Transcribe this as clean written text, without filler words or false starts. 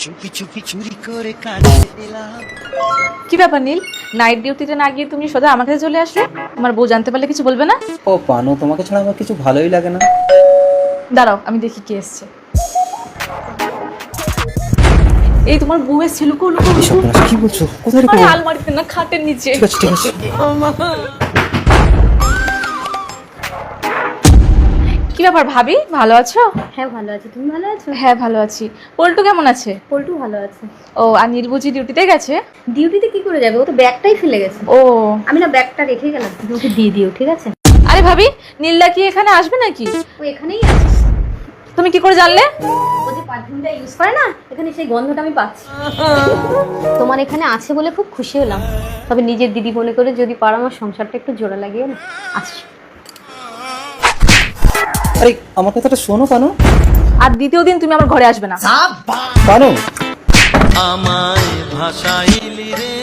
চুপি চুপি চুরি করে কানে দিলাম। কি ব্যাপার নীল, নাইট ডিউটিতে না গিয়ে তুমি সোজা আমার কাছে চলে আসলে? আমার বউ জানতে পারলে কিছু বলবে না? ও পানু, তোমাকে ছাড়া আমার কিছু ভালোই লাগে না। দাঁড়াও, আমি দেখি কে এসছে। এই তোমার বউ এসছে, লুকো লুকো লুকো। সর্বনাশ, কি বলছো? কোথায় রেখে? আরে আলমারিতে না, খাটের নিচে। ঠিক আছে ঠিক আছে। কি ব্যাপার ভাবি, ভালো আছো? হ্যাঁ ভালো আছি, তুমি ভালো আছো? হ্যাঁ ভালো আছি। পল্টু কেমন আছে? পল্টু ভালো আছে। ও, আর নীলবুঝি ডিউটিতে গেছে? ডিউটিতে কি করে যাবে, ও তো ব্যাগটাই ফেলে গেছে। ও আমি না ব্যাগটা রেখে গেলাম, তুমি ওকে দিয়ে দিও, ঠিক আছে? আরে ভাবি, নীলদা কি এখানে আসবে নাকি? ও এখানেই আছে। তুমি কি করে জানলে? ও যে পারফিউমটা ইউজ করে না, এখানে সেই গন্ধটা আমি পাচ্ছি। তোমার এখানে আছে বলে খুব খুশি হলাম, তবে নিজের দিদি মনে করে যদি পারো আমার সংসারটা একটু জোড়া লাগিয়ে না। আসছি। আরে আমার কথাটা শোনো পানু। আর দ্বিতীয় দিন তুমি আমার ঘরে আসবে না। পানু, আমায় ভাসাইলি রে